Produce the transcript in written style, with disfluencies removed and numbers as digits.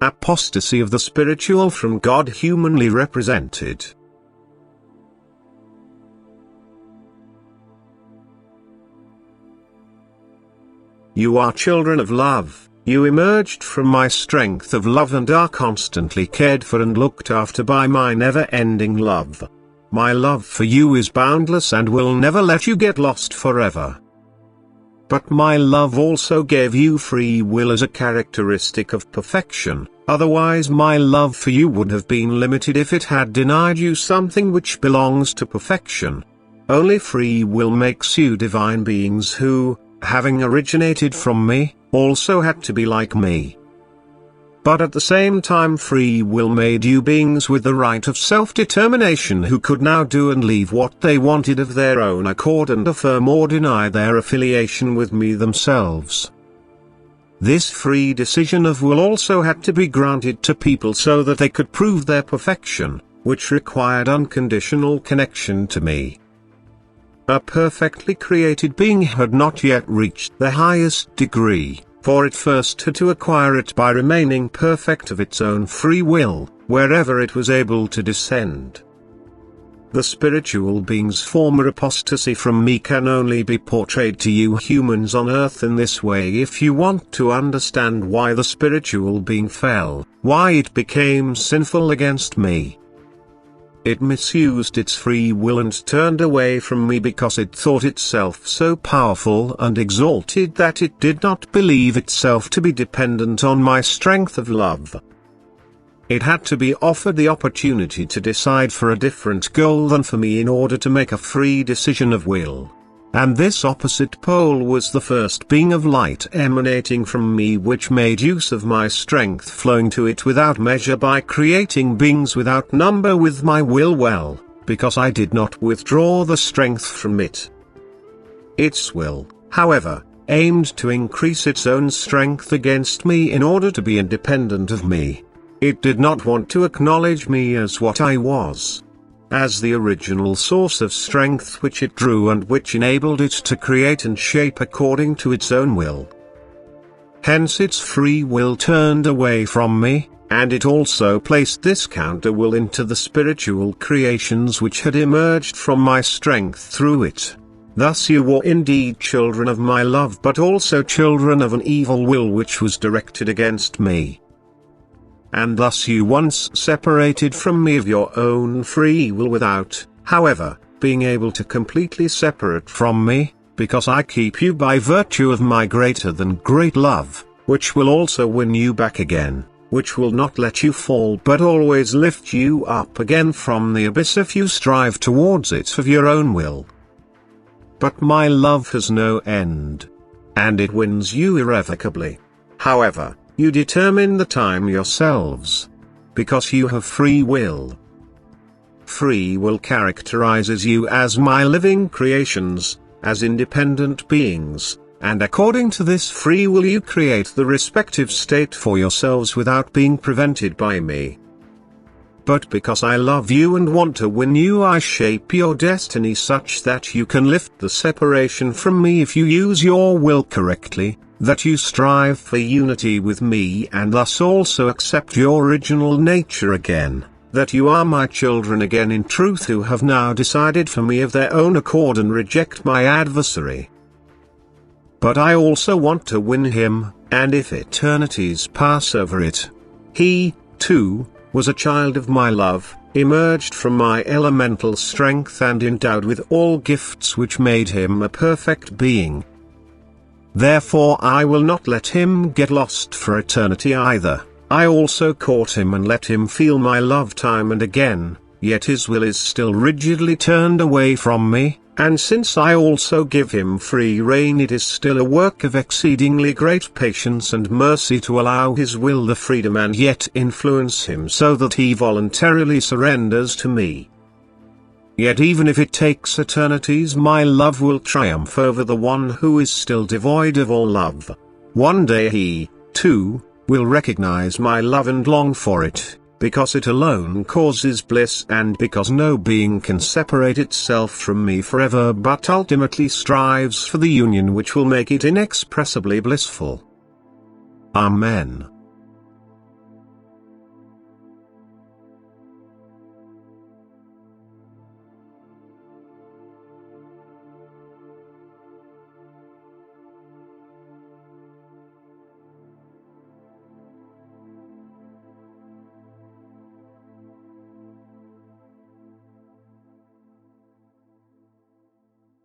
Apostasy of the spiritual from God humanly represented. You are children of love, you emerged from my strength of love and are constantly cared for and looked after by my never-ending love. My love for you is boundless and will never let you get lost forever. But my love also gave you free will as a characteristic of perfection, otherwise my love for you would have been limited if it had denied you something which belongs to perfection. Only free will makes you divine beings who, having originated from me, also had to be like me. But at the same time free will made you beings with the right of self-determination who could now do and leave what they wanted of their own accord and affirm or deny their affiliation with me themselves. This free decision of will also had to be granted to people so that they could prove their perfection, which required unconditional connection to me. A perfectly created being had not yet reached the highest degree, for it first had to acquire it by remaining perfect of its own free will, wherever it was able to descend. The spiritual being's former apostasy from me can only be portrayed to you humans on earth in this way if you want to understand why the spiritual being fell, why it became sinful against me. It misused its free will and turned away from me because it thought itself so powerful and exalted that it did not believe itself to be dependent on my strength of love. It had to be offered the opportunity to decide for a different goal than for me in order to make a free decision of will. And this opposite pole was the first being of light emanating from me, which made use of my strength flowing to it without measure by creating beings without number with my will, because I did not withdraw the strength from it. Its will, however, aimed to increase its own strength against me in order to be independent of me. It did not want to acknowledge me as what I was, as the original source of strength which it drew and which enabled it to create and shape according to its own will. Hence its free will turned away from me, and it also placed this counter will into the spiritual creations which had emerged from my strength through it. Thus you were indeed children of my love, but also children of an evil will which was directed against me. And thus you once separated from me of your own free will without, however, being able to completely separate from me, because I keep you by virtue of my greater than great love, which will also win you back again, which will not let you fall but always lift you up again from the abyss if you strive towards it of your own will. But my love has no end, and it wins you irrevocably. However, you determine the time yourselves, because you have free will. Free will characterizes you as my living creations, as independent beings, and according to this free will you create the respective state for yourselves without being prevented by me. But because I love you and want to win you, I shape your destiny such that you can lift the separation from me if you use your will correctly, that you strive for unity with me and thus also accept your original nature again, that you are my children again in truth who have now decided for me of their own accord and reject my adversary. But I also want to win him, and if eternities pass over it, he, too, was a child of my love, emerged from my elemental strength and endowed with all gifts which made him a perfect being. Therefore I will not let him get lost for eternity either. I also caught him and let him feel my love time and again, yet his will is still rigidly turned away from me, and since I also give him free rein, it is still a work of exceedingly great patience and mercy to allow his will the freedom and yet influence him so that he voluntarily surrenders to me. Yet even if it takes eternities, my love will triumph over the one who is still devoid of all love. One day he, too, will recognize my love and long for it, because it alone causes bliss and because no being can separate itself from me forever but ultimately strives for the union which will make it inexpressibly blissful. Amen.